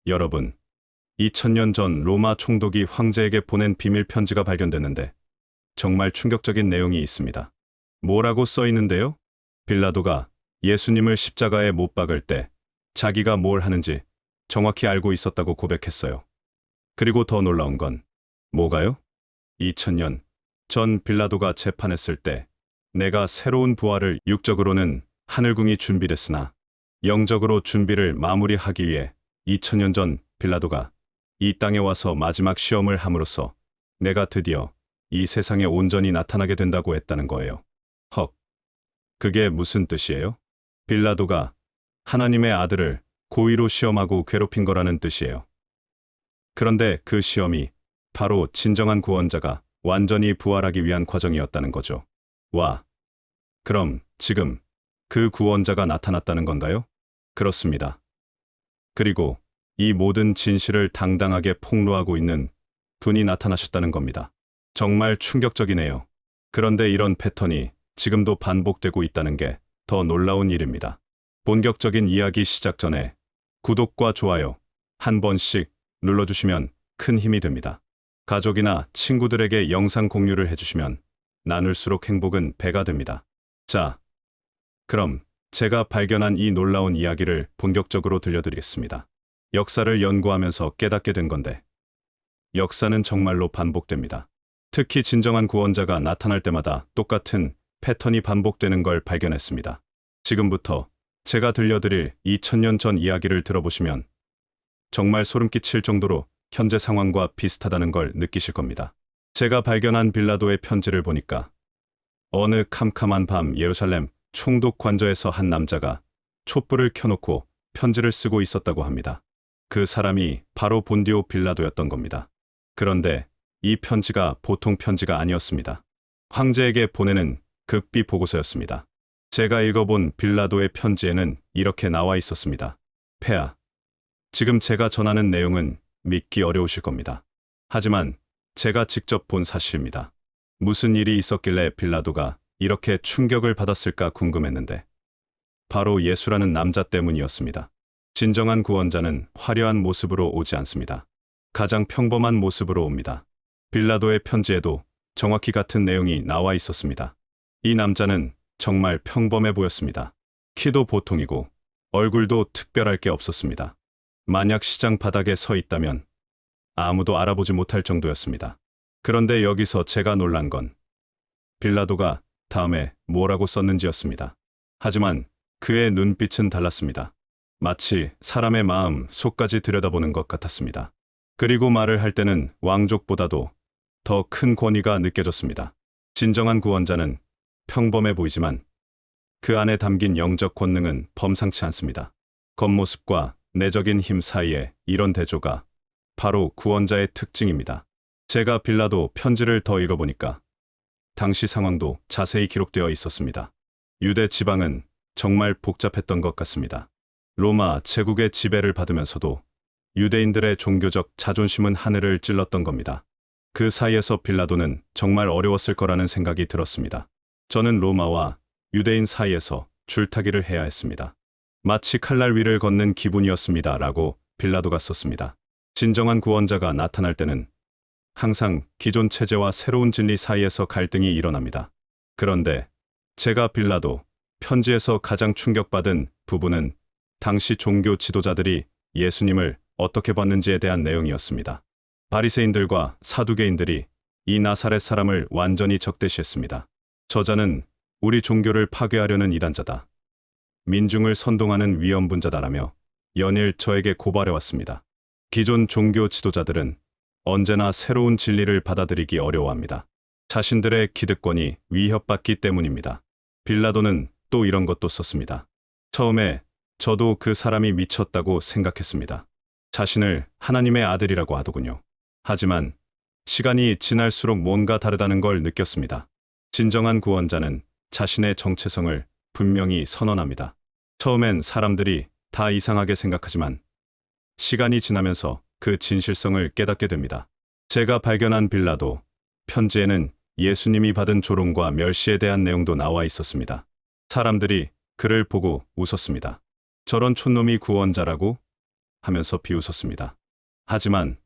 여러분, 2000년 전 로마 총독이 황제에게 보낸 비밀 편지가 발견됐는데 정말 충격적인 내용이 있습니다. 뭐라고 써 있는데요? 빌라도가 예수님을 십자가에 못 박을 때 자기가 뭘 하는지 정확히 알고 있었다고 고백했어요. 그리고 더 놀라운 건 뭐가요? 2000년 전 빌라도가 재판했을 때 내가 새로운 부활을 육적으로는 하늘궁이 준비됐으나 영적으로 준비를 마무리하기 위해 2000년 전 빌라도가 이 땅에 와서 마지막 시험을 함으로써 내가 드디어 이 세상에 온전히 나타나게 된다고 했다는 거예요. 헉, 그게 무슨 뜻이에요? 빌라도가 하나님의 아들을 고의로 시험하고 괴롭힌 거라는 뜻이에요. 그런데 그 시험이 바로 진정한 구원자가 완전히 부활하기 위한 과정이었다는 거죠. 와, 그럼 지금 그 구원자가 나타났다는 건가요? 그렇습니다. 그리고 이 모든 진실을 당당하게 폭로하고 있는 분이 나타나셨다는 겁니다. 정말 충격적이네요. 그런데 이런 패턴이 지금도 반복되고 있다는 게 더 놀라운 일입니다. 본격적인 이야기 시작 전에 구독과 좋아요 한 번씩 눌러주시면 큰 힘이 됩니다. 가족이나 친구들에게 영상 공유를 해주시면 나눌수록 행복은 배가 됩니다. 자, 그럼 제가 발견한 이 놀라운 이야기를 본격적으로 들려드리겠습니다. 역사를 연구하면서 깨닫게 된 건데, 역사는 정말로 반복됩니다. 특히 진정한 구원자가 나타날 때마다 똑같은 패턴이 반복되는 걸 발견했습니다. 지금부터 제가 들려드릴 2000년 전 이야기를 들어보시면 정말 소름 끼칠 정도로 현재 상황과 비슷하다는 걸 느끼실 겁니다. 제가 발견한 빌라도의 편지를 보니까 어느 캄캄한 밤 예루살렘 총독 관저에서 한 남자가 촛불을 켜놓고 편지를 쓰고 있었다고 합니다. 그 사람이 바로 본디오 빌라도였던 겁니다. 그런데 이 편지가 보통 편지가 아니었습니다. 황제에게 보내는 급비 보고서였습니다. 제가 읽어본 빌라도의 편지에는 이렇게 나와 있었습니다. 폐하, 지금 제가 전하는 내용은 믿기 어려우실 겁니다. 하지만 제가 직접 본 사실입니다. 무슨 일이 있었길래 빌라도가 이렇게 충격을 받았을까 궁금했는데 바로 예수라는 남자 때문이었습니다. 진정한 구원자는 화려한 모습으로 오지 않습니다. 가장 평범한 모습으로 옵니다. 빌라도의 편지에도 정확히 같은 내용이 나와 있었습니다. 이 남자는 정말 평범해 보였습니다. 키도 보통이고 얼굴도 특별할 게 없었습니다. 만약 시장 바닥에 서 있다면 아무도 알아보지 못할 정도였습니다. 그런데 여기서 제가 놀란 건 빌라도가 다음에 뭐라고 썼는지였습니다. 하지만 그의 눈빛은 달랐습니다. 마치 사람의 마음 속까지 들여다보는 것 같았습니다. 그리고 말을 할 때는 왕족보다도 더 큰 권위가 느껴졌습니다. 진정한 구원자는 평범해 보이지만 그 안에 담긴 영적 권능은 범상치 않습니다. 겉모습과 내적인 힘 사이에 이런 대조가 바로 구원자의 특징입니다. 제가 빌라도 편지를 더 읽어보니까 당시 상황도 자세히 기록되어 있었습니다. 유대 지방은 정말 복잡했던 것 같습니다. 로마 제국의 지배를 받으면서도 유대인들의 종교적 자존심은 하늘을 찔렀던 겁니다. 그 사이에서 빌라도는 정말 어려웠을 거라는 생각이 들었습니다. 저는 로마와 유대인 사이에서 줄타기를 해야 했습니다. 마치 칼날 위를 걷는 기분이었습니다. 라고 빌라도가 썼습니다. 진정한 구원자가 나타날 때는 항상 기존 체제와 새로운 진리 사이에서 갈등이 일어납니다. 그런데 제가 빌라도 편지에서 가장 충격받은 부분은 당시 종교 지도자들이 예수님을 어떻게 봤는지에 대한 내용이었습니다. 바리새인들과 사두개인들이 이 나사렛 사람을 완전히 적대시했습니다. 저자는 우리 종교를 파괴하려는 이단자다. 민중을 선동하는 위험분자다라며 연일 저에게 고발해왔습니다. 기존 종교 지도자들은 언제나 새로운 진리를 받아들이기 어려워합니다. 자신들의 기득권이 위협받기 때문입니다. 빌라도는 또 이런 것도 썼습니다. 처음에 저도 그 사람이 미쳤다고 생각했습니다. 자신을 하나님의 아들이라고 하더군요. 하지만 시간이 지날수록 뭔가 다르다는 걸 느꼈습니다. 진정한 구원자는 자신의 정체성을 분명히 선언합니다. 처음엔 사람들이 다 이상하게 생각하지만 시간이 지나면서 그 진실성을 깨닫게 됩니다. 제가 발견한 빌라도 편지에는 예수님이 받은 조롱과 멸시에 대한 내용도 나와 있었습니다. 사람들이 그를 보고 웃었습니다. 저런 촌놈이 구원자라고? 하면서 비웃었습니다. 하지만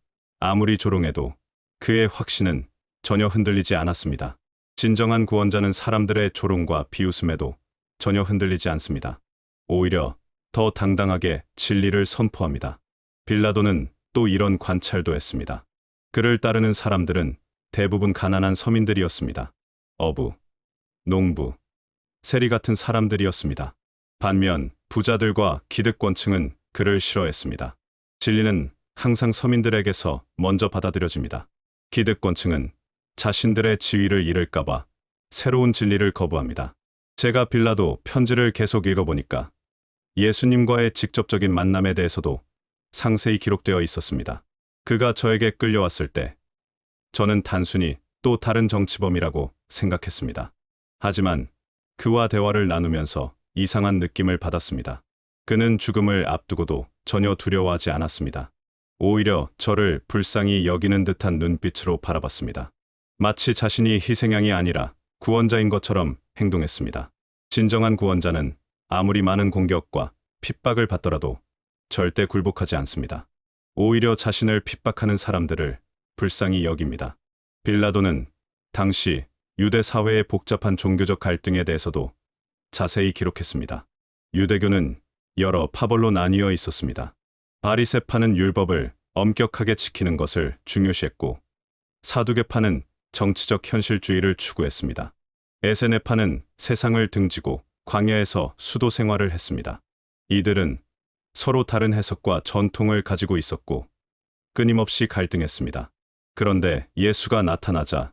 아무리 조롱해도 그의 확신은 전혀 흔들리지 않았습니다. 진정한 구원자는 사람들의 조롱과 비웃음에도 전혀 흔들리지 않습니다. 오히려 더 당당하게 진리를 선포합니다. 빌라도는 또 이런 관찰도 했습니다. 그를 따르는 사람들은 대부분 가난한 서민들이었습니다. 어부, 농부, 세리 같은 사람들이었습니다. 반면 부자들과 기득권층은 그를 싫어했습니다. 진리는 항상 서민들에게서 먼저 받아들여집니다. 기득권층은 자신들의 지위를 잃을까봐 새로운 진리를 거부합니다. 제가 빌라도 편지를 계속 읽어보니까 예수님과의 직접적인 만남에 대해서도 상세히 기록되어 있었습니다. 그가 저에게 끌려왔을 때 저는 단순히 또 다른 정치범이라고 생각했습니다. 하지만 그와 대화를 나누면서 이상한 느낌을 받았습니다. 그는 죽음을 앞두고도 전혀 두려워하지 않았습니다. 오히려 저를 불쌍히 여기는 듯한 눈빛으로 바라봤습니다. 마치 자신이 희생양이 아니라 구원자인 것처럼 행동했습니다. 진정한 구원자는 아무리 많은 공격과 핍박을 받더라도 절대 굴복하지 않습니다. 오히려 자신을 핍박하는 사람들을 불쌍히 여깁니다. 빌라도는 당시 유대 사회의 복잡한 종교적 갈등에 대해서도 자세히 기록했습니다. 유대교는 여러 파벌로 나뉘어 있었습니다. 바리새파는 율법을 엄격하게 지키는 것을 중요시했고, 사두개파는 정치적 현실주의를 추구했습니다. 에세네파는 세상을 등지고 광야에서 수도 생활을 했습니다. 이들은 서로 다른 해석과 전통을 가지고 있었고 끊임없이 갈등했습니다. 그런데 예수가 나타나자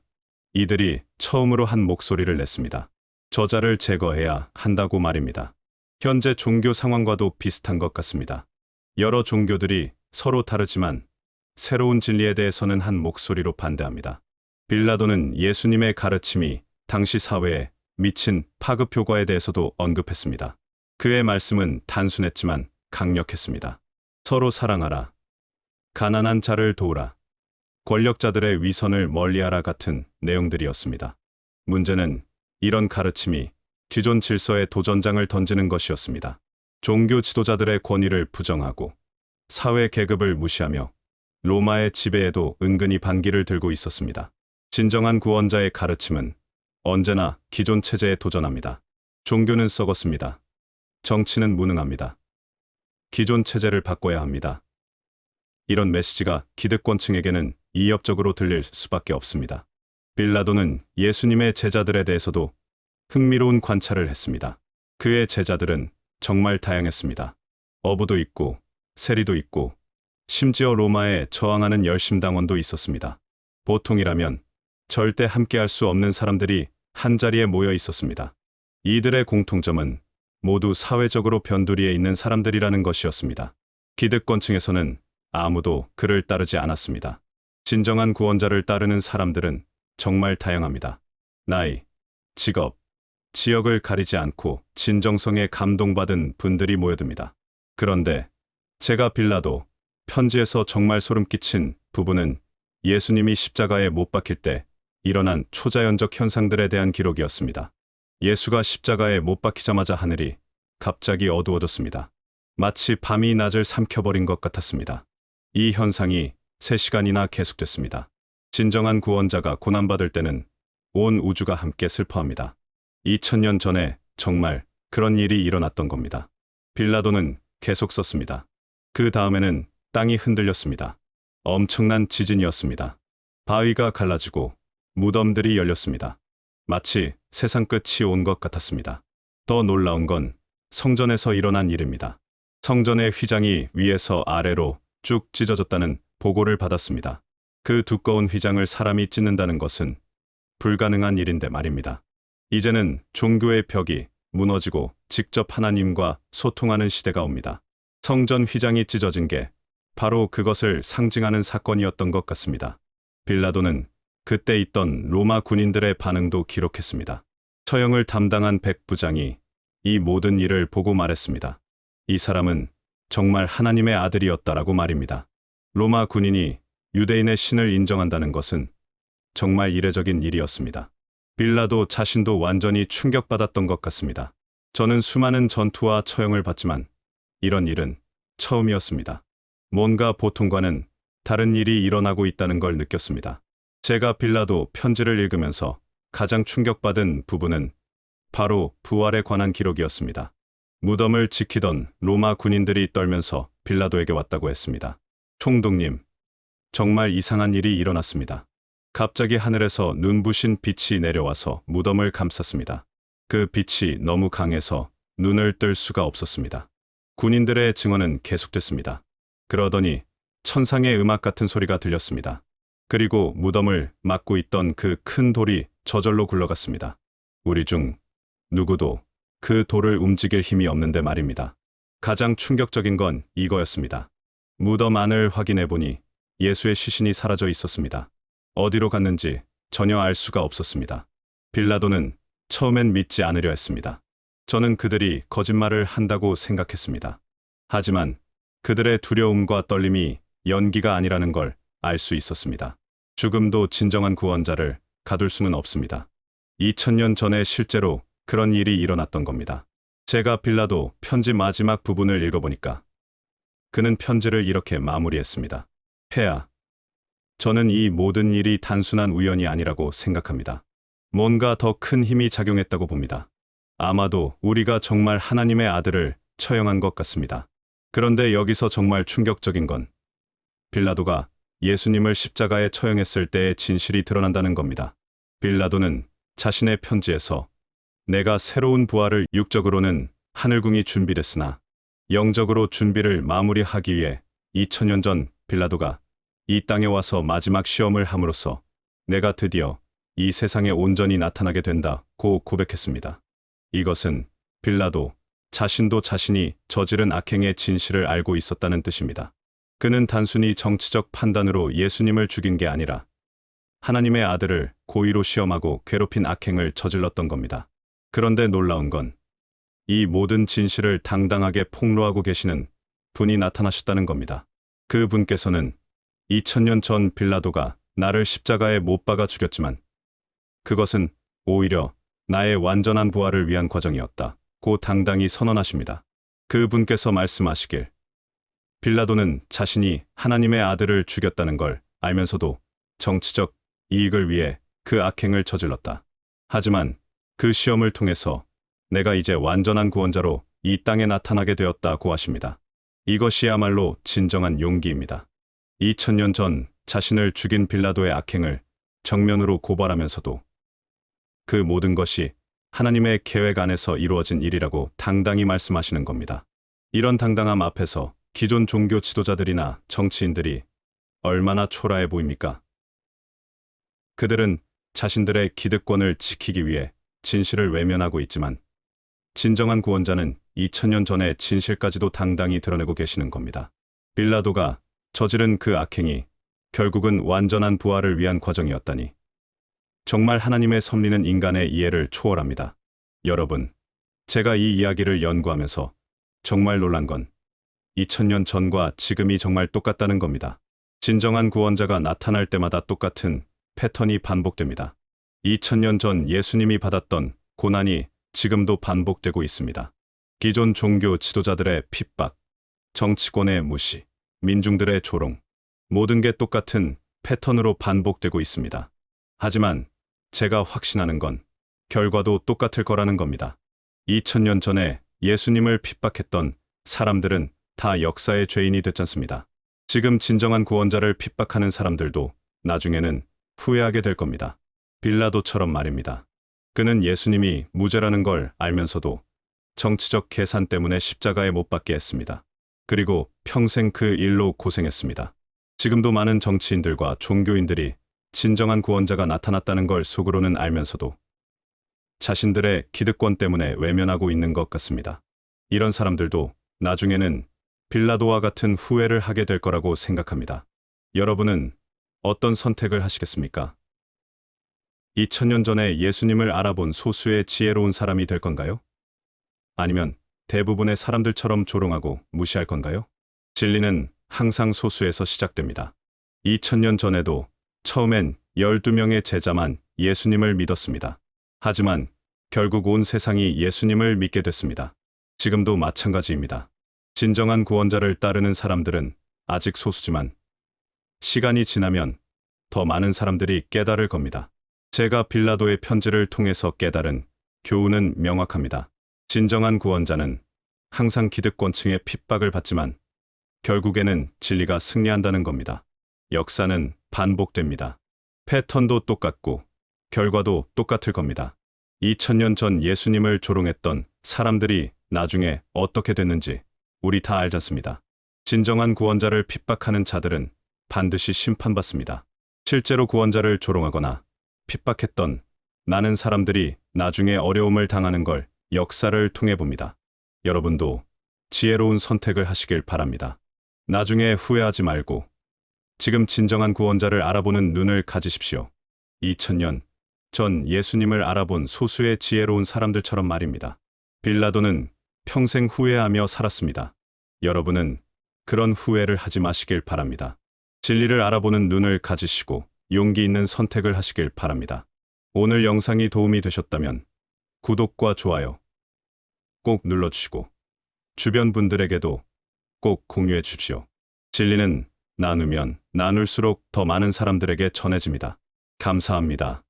이들이 처음으로 한 목소리를 냈습니다. 저자를 제거해야 한다고 말입니다. 현재 종교 상황과도 비슷한 것 같습니다. 여러 종교들이 서로 다르지만 새로운 진리에 대해서는 한 목소리로 반대합니다. 빌라도는 예수님의 가르침이 당시 사회에 미친 파급 효과에 대해서도 언급했습니다. 그의 말씀은 단순했지만 강력했습니다. 서로 사랑하라. 가난한 자를 도우라. 권력자들의 위선을 멀리하라 같은 내용들이었습니다. 문제는 이런 가르침이 기존 질서에 도전장을 던지는 것이었습니다. 종교 지도자들의 권위를 부정하고 사회 계급을 무시하며 로마의 지배에도 은근히 반기를 들고 있었습니다. 진정한 구원자의 가르침은 언제나 기존 체제에 도전합니다. 종교는 썩었습니다. 정치는 무능합니다. 기존 체제를 바꿔야 합니다. 이런 메시지가 기득권층에게는 이협적으로 들릴 수밖에 없습니다. 빌라도는 예수님의 제자들에 대해서도 흥미로운 관찰을 했습니다. 그의 제자들은 정말 다양했습니다. 어부도 있고 세리도 있고 심지어 로마에 저항하는 열심당원도 있었습니다. 보통이라면 절대 함께할 수 없는 사람들이 한자리에 모여 있었습니다. 이들의 공통점은 모두 사회적으로 변두리에 있는 사람들이라는 것이었습니다. 기득권층에서는 아무도 그를 따르지 않았습니다. 진정한 구원자를 따르는 사람들은 정말 다양합니다. 나이, 직업, 지역을 가리지 않고 진정성에 감동받은 분들이 모여듭니다. 그런데 제가 빌라도 편지에서 정말 소름 끼친 부분은 예수님이 십자가에 못 박힐 때 일어난 초자연적 현상들에 대한 기록이었습니다. 예수가 십자가에 못 박히자마자 하늘이 갑자기 어두워졌습니다. 마치 밤이 낮을 삼켜버린 것 같았습니다. 이 현상이 3시간이나 계속됐습니다. 진정한 구원자가 고난받을 때는 온 우주가 함께 슬퍼합니다. 2000년 전에 정말 그런 일이 일어났던 겁니다. 빌라도는 계속 썼습니다. 그 다음에는 땅이 흔들렸습니다. 엄청난 지진이었습니다. 바위가 갈라지고 무덤들이 열렸습니다. 마치 세상 끝이 온 것 같았습니다. 더 놀라운 건 성전에서 일어난 일입니다. 성전의 휘장이 위에서 아래로 쭉 찢어졌다는 보고를 받았습니다. 그 두꺼운 휘장을 사람이 찢는다는 것은 불가능한 일인데 말입니다. 이제는 종교의 벽이 무너지고 직접 하나님과 소통하는 시대가 옵니다. 성전 휘장이 찢어진 게 바로 그것을 상징하는 사건이었던 것 같습니다. 빌라도는 그때 있던 로마 군인들의 반응도 기록했습니다. 처형을 담당한 백부장이 이 모든 일을 보고 말했습니다. 이 사람은 정말 하나님의 아들이었다라고 말입니다. 로마 군인이 유대인의 신을 인정한다는 것은 정말 이례적인 일이었습니다. 빌라도 자신도 완전히 충격받았던 것 같습니다. 저는 수많은 전투와 처형을 받지만 이런 일은 처음이었습니다. 뭔가 보통과는 다른 일이 일어나고 있다는 걸 느꼈습니다. 제가 빌라도 편지를 읽으면서 가장 충격받은 부분은 바로 부활에 관한 기록이었습니다. 무덤을 지키던 로마 군인들이 떨면서 빌라도에게 왔다고 했습니다. 총독님, 정말 이상한 일이 일어났습니다. 갑자기 하늘에서 눈부신 빛이 내려와서 무덤을 감쌌습니다. 그 빛이 너무 강해서 눈을 뜰 수가 없었습니다. 군인들의 증언은 계속됐습니다. 그러더니 천상의 음악 같은 소리가 들렸습니다. 그리고 무덤을 막고 있던 그 큰 돌이 저절로 굴러갔습니다. 우리 중 누구도 그 돌을 움직일 힘이 없는데 말입니다. 가장 충격적인 건 이거였습니다. 무덤 안을 확인해 보니 예수의 시신이 사라져 있었습니다. 어디로 갔는지 전혀 알 수가 없었습니다. 빌라도는 처음엔 믿지 않으려 했습니다. 저는 그들이 거짓말을 한다고 생각했습니다. 하지만 그들의 두려움과 떨림이 연기가 아니라는 걸 알 수 있었습니다. 죽음도 진정한 구원자를 가둘 수는 없습니다. 2000년 전에 실제로 그런 일이 일어났던 겁니다. 제가 빌라도 편지 마지막 부분을 읽어보니까 그는 편지를 이렇게 마무리했습니다. 폐하, 저는 이 모든 일이 단순한 우연이 아니라고 생각합니다. 뭔가 더 큰 힘이 작용했다고 봅니다. 아마도 우리가 정말 하나님의 아들을 처형한 것 같습니다. 그런데 여기서 정말 충격적인 건 빌라도가 예수님을 십자가에 처형했을 때의 진실이 드러난다는 겁니다. 빌라도는 자신의 편지에서 내가 새로운 부활을 육적으로는 하늘궁이 준비됐으나 영적으로 준비를 마무리하기 위해 2000년 전 빌라도가 이 땅에 와서 마지막 시험을 함으로써 내가 드디어 이 세상에 온전히 나타나게 된다고 고백했습니다. 이것은 빌라도 자신도 자신이 저지른 악행의 진실을 알고 있었다는 뜻입니다. 그는 단순히 정치적 판단으로 예수님을 죽인 게 아니라 하나님의 아들을 고의로 시험하고 괴롭힌 악행을 저질렀던 겁니다. 그런데 놀라운 건 이 모든 진실을 당당하게 폭로하고 계시는 분이 나타나셨다는 겁니다. 그 분께서는 2000년 전 빌라도가 나를 십자가에 못 박아 죽였지만 그것은 오히려 나의 완전한 부활을 위한 과정이었다고 당당히 선언하십니다. 그 분께서 말씀하시길 빌라도는 자신이 하나님의 아들을 죽였다는 걸 알면서도 정치적 이익을 위해 그 악행을 저질렀다. 하지만 그 시험을 통해서 내가 이제 완전한 구원자로 이 땅에 나타나게 되었다고 하십니다. 이것이야말로 진정한 용기입니다. 2000년 전 자신을 죽인 빌라도의 악행을 정면으로 고발하면서도 그 모든 것이 하나님의 계획 안에서 이루어진 일이라고 당당히 말씀하시는 겁니다. 이런 당당함 앞에서 기존 종교 지도자들이나 정치인들이 얼마나 초라해 보입니까? 그들은 자신들의 기득권을 지키기 위해 진실을 외면하고 있지만 진정한 구원자는 2000년 전의 진실까지도 당당히 드러내고 계시는 겁니다. 빌라도가 저지른 그 악행이 결국은 완전한 부활을 위한 과정이었다니. 정말 하나님의 섭리는 인간의 이해를 초월합니다. 여러분, 제가 이 이야기를 연구하면서 정말 놀란 건 2000년 전과 지금이 정말 똑같다는 겁니다. 진정한 구원자가 나타날 때마다 똑같은 패턴이 반복됩니다. 2000년 전 예수님이 받았던 고난이 지금도 반복되고 있습니다. 기존 종교 지도자들의 핍박, 정치권의 무시, 민중들의 조롱, 모든 게 똑같은 패턴으로 반복되고 있습니다. 하지만 제가 확신하는 건 결과도 똑같을 거라는 겁니다. 2000년 전에 예수님을 핍박했던 사람들은 다 역사의 죄인이 됐지 않습니다. 지금 진정한 구원자를 핍박하는 사람들도 나중에는 후회하게 될 겁니다. 빌라도처럼 말입니다. 그는 예수님이 무죄라는 걸 알면서도 정치적 계산 때문에 십자가에 못 박게 했습니다. 그리고 평생 그 일로 고생했습니다. 지금도 많은 정치인들과 종교인들이 진정한 구원자가 나타났다는 걸 속으로는 알면서도 자신들의 기득권 때문에 외면하고 있는 것 같습니다. 이런 사람들도 나중에는 빌라도와 같은 후회를 하게 될 거라고 생각합니다. 여러분은 어떤 선택을 하시겠습니까? 2000년 전에 예수님을 알아본 소수의 지혜로운 사람이 될 건가요? 아니면 대부분의 사람들처럼 조롱하고 무시할 건가요? 진리는 항상 소수에서 시작됩니다. 2000년 전에도 처음엔 12명의 제자만 예수님을 믿었습니다. 하지만 결국 온 세상이 예수님을 믿게 됐습니다. 지금도 마찬가지입니다. 진정한 구원자를 따르는 사람들은 아직 소수지만 시간이 지나면 더 많은 사람들이 깨달을 겁니다. 제가 빌라도의 편지를 통해서 깨달은 교훈은 명확합니다. 진정한 구원자는 항상 기득권층의 핍박을 받지만 결국에는 진리가 승리한다는 겁니다. 역사는 반복됩니다. 패턴도 똑같고 결과도 똑같을 겁니다. 2000년 전 예수님을 조롱했던 사람들이 나중에 어떻게 됐는지 우리 다 알지 않습니다. 진정한 구원자를 핍박하는 자들은 반드시 심판받습니다. 실제로 구원자를 조롱하거나 핍박했던 많은 사람들이 나중에 어려움을 당하는 걸 역사를 통해 봅니다. 여러분도 지혜로운 선택을 하시길 바랍니다. 나중에 후회하지 말고 지금 진정한 구원자를 알아보는 눈을 가지십시오. 2000년 전 예수님을 알아본 소수의 지혜로운 사람들처럼 말입니다. 빌라도는 평생 후회하며 살았습니다. 여러분은 그런 후회를 하지 마시길 바랍니다. 진리를 알아보는 눈을 가지시고 용기 있는 선택을 하시길 바랍니다. 오늘 영상이 도움이 되셨다면 구독과 좋아요 꼭 눌러주시고 주변 분들에게도 꼭 공유해 주십시오. 진리는 나누면 나눌수록 더 많은 사람들에게 전해집니다. 감사합니다.